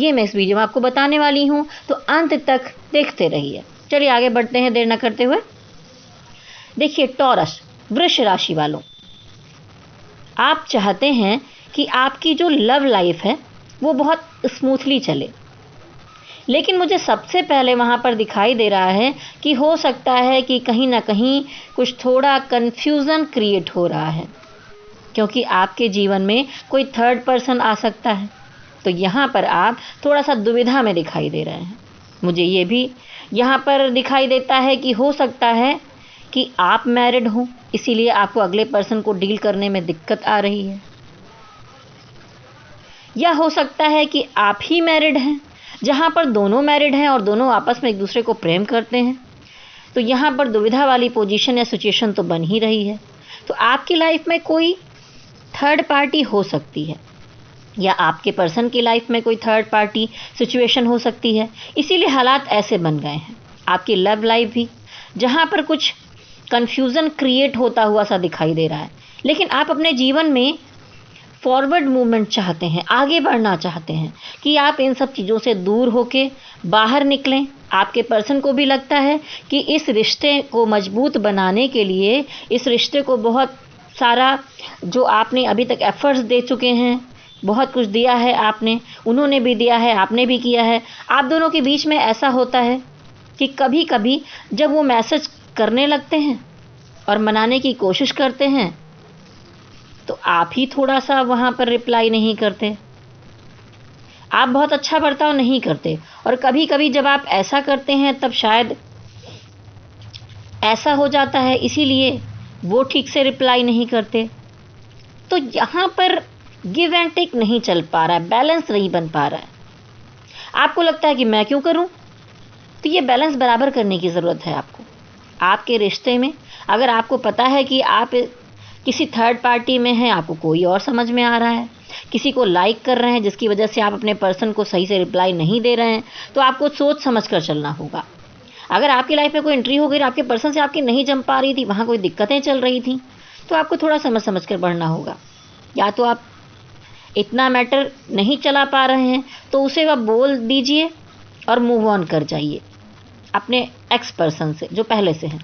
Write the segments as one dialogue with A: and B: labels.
A: ये मैं इस वीडियो में आपको बताने वाली हूँ, तो अंत तक देखते रहिए। चलिए आगे बढ़ते हैं देर न करते हुए। देखिए टॉरस, वृष राशि वालों, आप चाहते हैं कि आपकी जो लव लाइफ है वो बहुत स्मूथली चले, लेकिन मुझे सबसे पहले वहाँ पर दिखाई दे रहा है कि हो सकता है कि कहीं ना कहीं कुछ थोड़ा कन्फ्यूज़न क्रिएट हो रहा है, क्योंकि आपके जीवन में कोई थर्ड पर्सन आ सकता है। तो यहाँ पर आप थोड़ा सा दुविधा में दिखाई दे रहे हैं। मुझे ये भी यहाँ पर दिखाई देता है कि हो सकता है कि आप मैरिड हो, इसीलिए आपको अगले पर्सन को डील करने में दिक्कत आ रही है, या हो सकता है कि आप ही मैरिड हैं, जहाँ पर दोनों मैरिड हैं और दोनों आपस में एक दूसरे को प्रेम करते हैं। तो यहाँ पर दुविधा वाली पोजीशन या सिचुएशन तो बन ही रही है। तो आपकी लाइफ में कोई थर्ड पार्टी हो सकती है, या आपके पर्सन की लाइफ में कोई थर्ड पार्टी सिचुएशन हो सकती है, इसीलिए हालात ऐसे बन गए हैं। आपकी लव लाइफ भी जहाँ पर कुछ कन्फ्यूज़न क्रिएट होता हुआ सा दिखाई दे रहा है, लेकिन आप अपने जीवन में फॉरवर्ड मूवमेंट चाहते हैं, आगे बढ़ना चाहते हैं कि आप इन सब चीज़ों से दूर होके बाहर निकलें। आपके पर्सन को भी लगता है कि इस रिश्ते को मजबूत बनाने के लिए, इस रिश्ते को बहुत सारा जो आपने अभी तक एफर्ट्स दे चुके हैं, बहुत कुछ दिया है आपने, उन्होंने भी दिया है, आपने भी किया है। आप दोनों के बीच में ऐसा होता है कि कभी कभी जब वो मैसेज करने लगते हैं और मनाने की कोशिश करते हैं, तो आप ही थोड़ा सा वहाँ पर रिप्लाई नहीं करते, आप बहुत अच्छा बर्ताव नहीं करते, और कभी कभी जब आप ऐसा करते हैं तब शायद ऐसा हो जाता है, इसीलिए वो ठीक से रिप्लाई नहीं करते। तो यहाँ पर गिव एंड टेक नहीं चल पा रहा है, बैलेंस नहीं बन पा रहा है। आपको लगता है कि मैं क्यों करूं? तो ये बैलेंस बराबर करने की ज़रूरत है आपको। आपके रिश्ते में अगर आपको पता है कि आप किसी थर्ड पार्टी में हैं, आपको कोई और समझ में आ रहा है, किसी को लाइक कर रहे हैं जिसकी वजह से आप अपने पर्सन को सही से रिप्लाई नहीं दे रहे हैं, तो आपको सोच समझ कर चलना होगा। अगर आपकी लाइफ में कोई एंट्री हो गई, आपके पर्सन से आपकी नहीं जम पा रही थी, वहाँ कोई दिक्कतें चल रही थी, तो आपको थोड़ा समझ समझ कर बढ़ना होगा। या तो आप इतना मैटर नहीं चला पा रहे हैं तो उसे आप बोल दीजिए और मूव ऑन कर जाइए अपने एक्स पर्सन से जो पहले से हैं।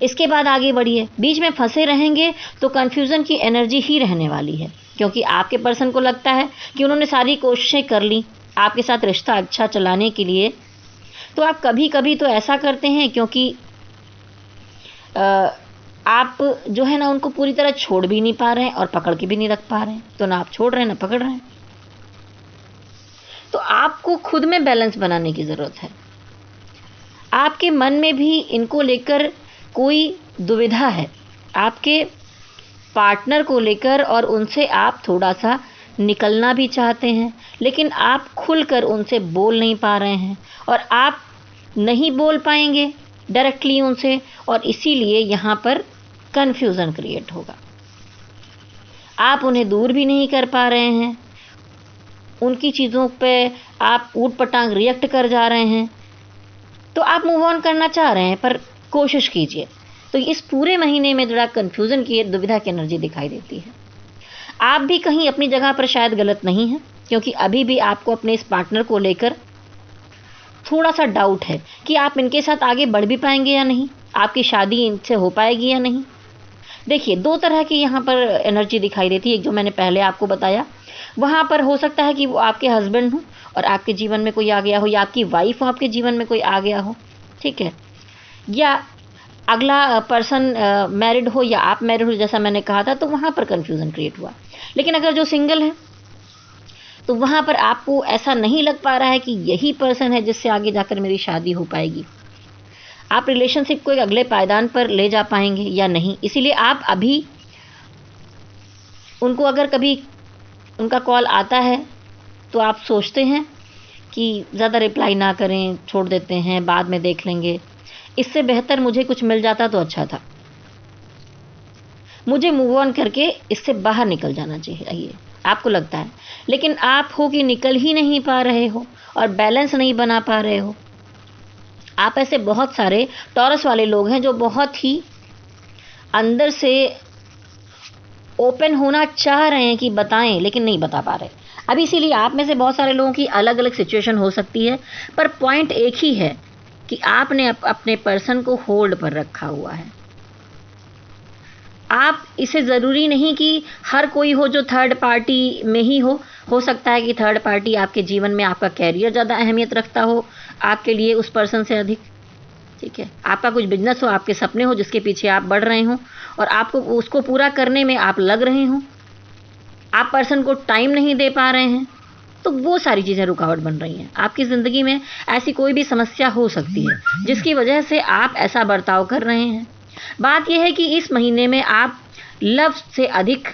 A: इसके बाद आगे बढ़िए। बीच में फंसे रहेंगे तो कन्फ्यूज़न की एनर्जी ही रहने वाली है, क्योंकि आपके पर्सन को लगता है कि उन्होंने सारी कोशिशें कर ली आपके साथ रिश्ता अच्छा चलाने के लिए। तो आप कभी कभी तो ऐसा करते हैं क्योंकि आप जो है ना उनको पूरी तरह छोड़ भी नहीं पा रहे हैं और पकड़ के भी नहीं रख पा रहे हैं, तो ना आप छोड़ रहे हैं ना पकड़ रहे हैं। तो आपको खुद में बैलेंस बनाने की ज़रूरत है। आपके मन में भी इनको लेकर कोई दुविधा है, आपके पार्टनर को लेकर, और उनसे आप थोड़ा सा निकलना भी चाहते हैं, लेकिन आप खुलकर उनसे बोल नहीं पा रहे हैं, और आप नहीं बोल पाएंगे डायरेक्टली उनसे, और इसीलिए यहाँ पर कन्फ्यूज़न क्रिएट होगा। आप उन्हें दूर भी नहीं कर पा रहे हैं, उनकी चीज़ों पे आप ऊट पटांग रिएक्ट कर जा रहे हैं। तो आप मूव ऑन करना चाह रहे हैं, पर कोशिश कीजिए। तो इस पूरे महीने में थोड़ा कन्फ्यूज़न की, दुविधा की एनर्जी दिखाई देती है। आप भी कहीं अपनी जगह पर शायद गलत नहीं हैं, क्योंकि अभी भी आपको अपने इस पार्टनर को लेकर थोड़ा सा डाउट है कि आप इनके साथ आगे बढ़ भी पाएंगे या नहीं, आपकी शादी इनसे हो पाएगी या नहीं। देखिए, दो तरह की यहाँ पर एनर्जी दिखाई देती है। एक जो मैंने पहले आपको बताया, वहाँ पर हो सकता है कि वो आपके हस्बैंड हो और आपके जीवन में कोई आ गया हो, या आपकी वाइफ हो, आपके जीवन में कोई आ गया हो, ठीक है, या अगला पर्सन मैरिड हो या आप मैरिड हो, जैसा मैंने कहा था, तो वहाँ पर कन्फ्यूज़न क्रिएट हुआ। लेकिन अगर जो सिंगल है तो वहाँ पर आपको ऐसा नहीं लग पा रहा है कि यही पर्सन है जिससे आगे जाकर मेरी शादी हो पाएगी। आप रिलेशनशिप को एक अगले पायदान पर ले जा पाएंगे या नहीं, इसीलिए आप अभी उनको, अगर कभी उनका कॉल आता है तो आप सोचते हैं कि ज़्यादा रिप्लाई ना करें, छोड़ देते हैं, बाद में देख लेंगे, इससे बेहतर मुझे कुछ मिल जाता तो अच्छा था, मुझे मूव ऑन करके इससे बाहर निकल जाना चाहिए, आपको लगता है। लेकिन आप हो कि निकल ही नहीं पा रहे हो और बैलेंस नहीं बना पा रहे हो। आप ऐसे बहुत सारे टॉरस वाले लोग हैं जो बहुत ही अंदर से ओपन होना चाह रहे हैं कि बताएं, लेकिन नहीं बता पा रहे। अब इसीलिए आप में से बहुत सारे लोगों की अलग अलग सिचुएशन हो सकती है, पर पॉइंट एक ही है कि आपने अपने पर्सन को होल्ड पर रखा हुआ है। आप इसे ज़रूरी नहीं कि हर कोई हो जो थर्ड पार्टी में ही हो सकता है कि थर्ड पार्टी आपके जीवन में आपका कैरियर ज़्यादा अहमियत रखता हो आपके लिए उस पर्सन से अधिक, ठीक है। आपका कुछ बिजनेस हो, आपके सपने हो जिसके पीछे आप बढ़ रहे हों और आपको उसको पूरा करने में आप लग रहे हों, आप पर्सन को टाइम नहीं दे पा रहे हैं, तो वो सारी चीज़ें रुकावट बन रही हैं। आपकी ज़िंदगी में ऐसी कोई भी समस्या हो सकती है जिसकी वजह से आप ऐसा बर्ताव कर रहे हैं। बात यह है कि इस महीने में आप लव से अधिक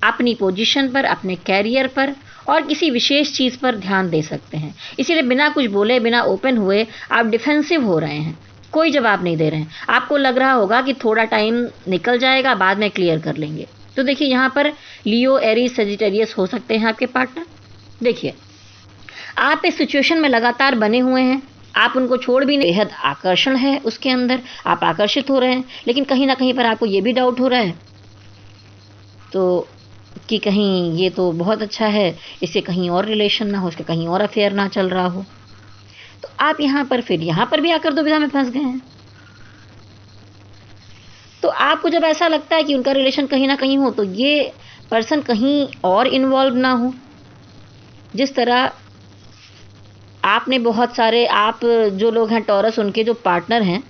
A: अपनी पोजीशन पर, अपने कैरियर पर और किसी विशेष चीज़ पर ध्यान दे सकते हैं। इसीलिए बिना कुछ बोले, बिना ओपन हुए आप डिफेंसिव हो रहे हैं, कोई जवाब नहीं दे रहे हैं। आपको लग रहा होगा कि थोड़ा टाइम निकल जाएगा, बाद में क्लियर कर लेंगे। तो देखिए यहाँ पर लियो, एरीज, सेजिटेरियस हो सकते हैं आपके पार्टनर। देखिए आप इस सिचुएशन में लगातार बने हुए हैं, आप उनको छोड़ भी नहीं, बेहद आकर्षण है उसके अंदर, आप आकर्षित हो रहे हैं, लेकिन कहीं ना कहीं पर आपको ये भी डाउट हो रहा है तो कि कहीं ये तो बहुत अच्छा है, इससे कहीं और रिलेशन ना हो, इसका कहीं और अफेयर ना चल रहा हो। तो आप यहाँ पर फिर यहाँ पर भी आकर दुविधा में फंस गए हैं। तो आपको जब ऐसा लगता है कि उनका रिलेशन कहीं ना कहीं हो, तो ये पर्सन कहीं और इन्वॉल्व ना हो। जिस तरह आपने बहुत सारे, आप जो लोग हैं टॉरस, उनके जो पार्टनर हैं,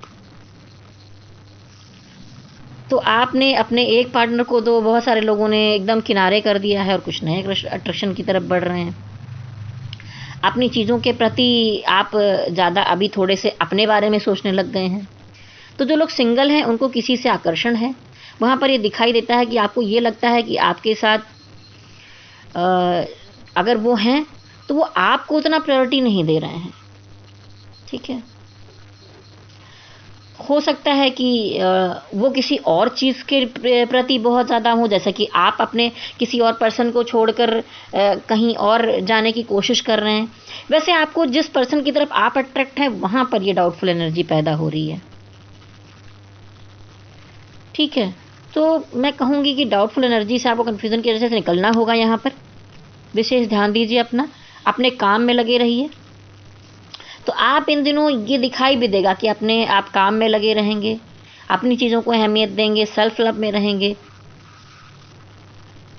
A: तो आपने अपने एक पार्टनर को तो बहुत सारे लोगों ने एकदम किनारे कर दिया है और कुछ नए अट्रैक्शन की तरफ बढ़ रहे हैं। अपनी चीज़ों के प्रति आप ज़्यादा अभी थोड़े से अपने बारे में सोचने लग गए हैं। तो जो लोग सिंगल हैं उनको किसी से आकर्षण है, वहाँ पर ये दिखाई देता है कि आपको ये लगता है कि आपके साथ अगर वो हैं तो वो आपको उतना प्रायोरिटी नहीं दे रहे हैं, ठीक है। हो सकता है कि वो किसी और चीज़ के प्रति बहुत ज़्यादा हो, जैसा कि आप अपने किसी और पर्सन को छोड़कर कहीं और जाने की कोशिश कर रहे हैं। वैसे आपको जिस पर्सन की तरफ आप अट्रैक्ट हैं वहाँ पर ये डाउटफुल एनर्जी पैदा हो रही है, ठीक है। तो मैं कहूँगी कि डाउटफुल एनर्जी से आपको कन्फ्यूज़न की वजह से निकलना होगा। यहाँ पर विशेष ध्यान दीजिए, अपने काम में लगे रहिए। तो आप इन दिनों ये दिखाई भी देगा कि आप काम में लगे रहेंगे, अपनी चीज़ों को अहमियत देंगे, सेल्फ लव में रहेंगे,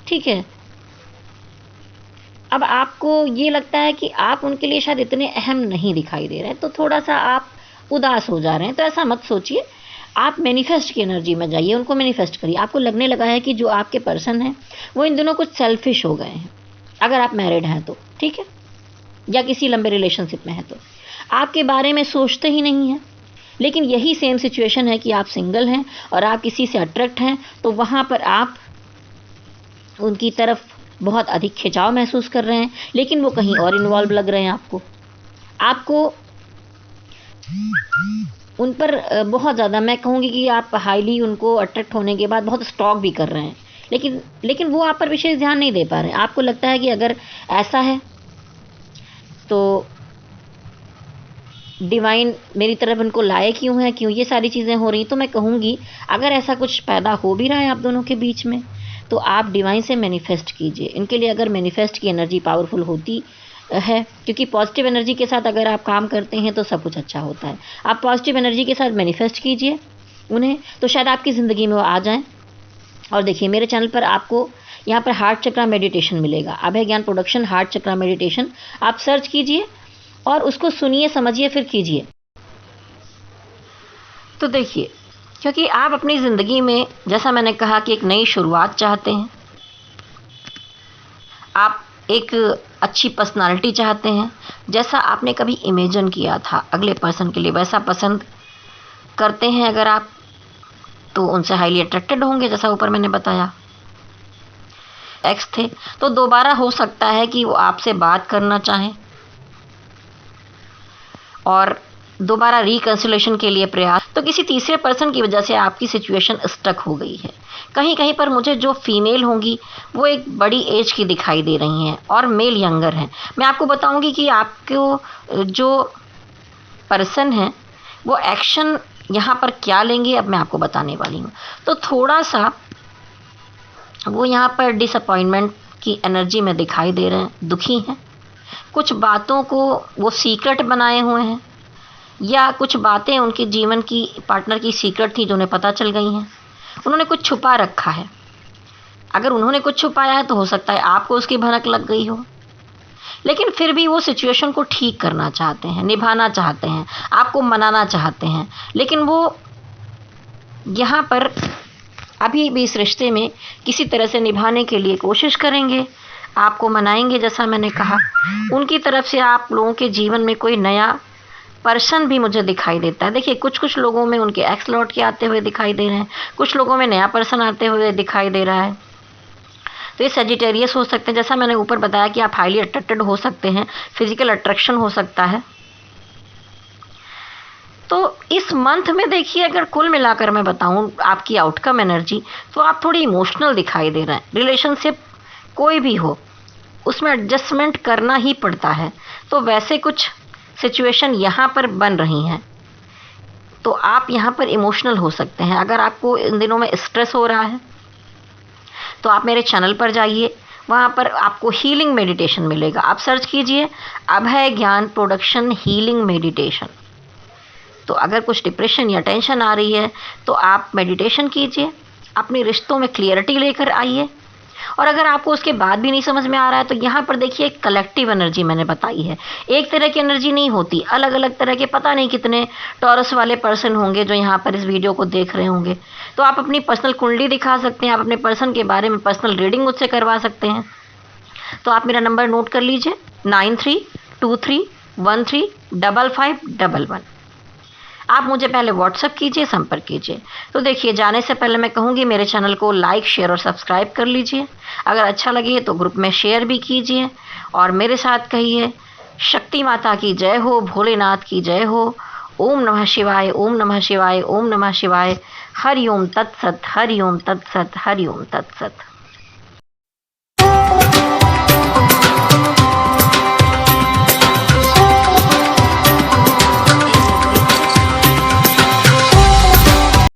A: ठीक है। अब आपको ये लगता है कि आप उनके लिए शायद इतने अहम नहीं दिखाई दे रहे हैं, तो थोड़ा सा आप उदास हो जा रहे हैं। तो ऐसा मत सोचिए, आप मैनिफेस्ट की एनर्जी में जाइए, उनको मैनिफेस्ट करिए। आपको लगने लगा है कि जो आपके पर्सन हैं वो इन दिनों कुछ सेल्फिश हो गए हैं, अगर आप मैरिड हैं तो, ठीक है, या किसी लंबे रिलेशनशिप में हैं तो आपके बारे में सोचते ही नहीं हैं। लेकिन यही सेम सिचुएशन है कि आप सिंगल हैं और आप किसी से अट्रैक्ट हैं, तो वहाँ पर आप उनकी तरफ बहुत अधिक खिंचाव महसूस कर रहे हैं, लेकिन वो कहीं और इन्वॉल्व लग रहे हैं। आपको उन पर बहुत ज़्यादा, मैं कहूँगी कि आप हाईली उनको अट्रैक्ट होने के बाद बहुत स्टॉक भी कर रहे हैं, लेकिन वो आप पर विशेष ध्यान नहीं दे पा रहे हैं। आपको लगता है कि अगर ऐसा है तो डिवाइन मेरी तरफ इनको लाए क्यों है, क्यों ये सारी चीज़ें हो रही। तो मैं कहूँगी अगर ऐसा कुछ पैदा हो भी रहा है आप दोनों के बीच में, तो आप डिवाइन से मैनिफेस्ट कीजिए। इनके लिए अगर मैनिफेस्ट की एनर्जी पावरफुल होती है, क्योंकि पॉजिटिव एनर्जी के साथ अगर आप काम करते हैं तो सब कुछ अच्छा होता है। आप पॉजिटिव एनर्जी के साथ मैनिफेस्ट कीजिए उन्हें, तो शायद आपकी ज़िंदगी में वो आ जाएं। और देखिए मेरे चैनल पर आपको यहाँ पर हार्ट चक्रा मेडिटेशन मिलेगा, अभय ज्ञान प्रोडक्शन हार्ट चक्रा मेडिटेशन, आप सर्च कीजिए और उसको सुनिए, समझिए, फिर कीजिए। तो देखिए, क्योंकि आप अपनी ज़िंदगी में, जैसा मैंने कहा, कि एक नई शुरुआत चाहते हैं, आप एक अच्छी पर्सनालिटी चाहते हैं, जैसा आपने कभी इमेजिन किया था अगले पर्सन के लिए वैसा पसंद करते हैं अगर आप, तो उनसे हाईली अट्रैक्टेड होंगे। जैसा ऊपर मैंने बताया, एक्स थे तो दोबारा हो सकता है कि वो आपसे बात करना चाहें और दोबारा रिकंसिलेशन के लिए प्रयास। तो किसी तीसरे पर्सन की वजह से आपकी सिचुएशन स्टक हो गई है। कहीं कहीं पर मुझे जो फीमेल होंगी वो एक बड़ी एज की दिखाई दे रही हैं और मेल यंगर हैं। मैं आपको बताऊंगी कि आपको जो पर्सन है वो एक्शन यहाँ पर क्या लेंगे, अब मैं आपको बताने वाली हूँ। तो थोड़ा सा वो यहाँ पर डिसअपॉइंटमेंट की एनर्जी में दिखाई दे रहे हैं, दुखी हैं। कुछ बातों को वो सीक्रेट बनाए हुए हैं, या कुछ बातें उनके जीवन की पार्टनर की सीक्रेट थी जो उन्हें पता चल गई हैं। उन्होंने कुछ छुपा रखा है। अगर उन्होंने कुछ छुपाया है तो हो सकता है आपको उसकी भनक लग गई हो, लेकिन फिर भी वो सिचुएशन को ठीक करना चाहते हैं, निभाना चाहते हैं, आपको मनाना चाहते हैं। लेकिन वो यहाँ पर अभी भी इस रिश्ते में किसी तरह से निभाने के लिए कोशिश करेंगे, आपको मनाएंगे। जैसा मैंने कहा, उनकी तरफ से आप लोगों के जीवन में कोई नया पर्सन भी मुझे दिखाई देता है। देखिए, कुछ कुछ लोगों में उनके एक्स लौट के आते हुए दिखाई दे रहे हैं, कुछ लोगों में नया पर्सन आते हुए दिखाई दे रहा है। तो ये सजिटेरियस हो सकते हैं। जैसा मैंने ऊपर बताया कि आप हाईली अट्रैक्टेड हो सकते हैं, फिजिकल अट्रैक्शन हो सकता है। तो इस मंथ में देखिए, अगर कुल मिलाकर मैं बताऊं आपकी आउटकम एनर्जी, तो आप थोड़ी इमोशनल दिखाई दे रहे हैं। रिलेशनशिप कोई भी हो, उसमें एडजस्टमेंट करना ही पड़ता है। तो वैसे कुछ सिचुएशन यहाँ पर बन रही हैं, तो आप यहाँ पर इमोशनल हो सकते हैं। अगर आपको इन दिनों में स्ट्रेस हो रहा है तो आप मेरे चैनल पर जाइए, वहाँ पर आपको हीलिंग मेडिटेशन मिलेगा। आप सर्च कीजिए अभय ज्ञान प्रोडक्शन हीलिंग मेडिटेशन। तो अगर कुछ डिप्रेशन या टेंशन आ रही है तो आप मेडिटेशन कीजिए, अपने रिश्तों में क्लियरिटी लेकर आइए। और अगर आपको उसके बाद भी नहीं समझ में आ रहा है तो यहाँ पर देखिए, कलेक्टिव एनर्जी मैंने बताई है। एक तरह की एनर्जी नहीं होती, अलग अलग तरह के पता नहीं कितने टॉरस वाले पर्सन होंगे जो यहाँ पर इस वीडियो को देख रहे होंगे। तो आप अपनी पर्सनल कुंडली दिखा सकते हैं, आप अपने पर्सन के बारे में पर्सनल रीडिंग मुझसे करवा सकते हैं। तो आप मेरा नंबर नोट कर लीजिए, 9323135511। आप मुझे पहले व्हाट्सएप कीजिए, संपर्क कीजिए। तो देखिए, जाने से पहले मैं कहूँगी मेरे चैनल को लाइक, शेयर और सब्सक्राइब कर लीजिए। अगर अच्छा लगे तो ग्रुप में शेयर भी कीजिए और मेरे साथ कहिए, शक्ति माता की जय हो, भोलेनाथ की जय हो। ओम नमः शिवाय, ओम नमः शिवाय, ओम नमः शिवाय। हरि ओम तत्सत, हरि ओम तत्सत, हरि ओम तत्सत।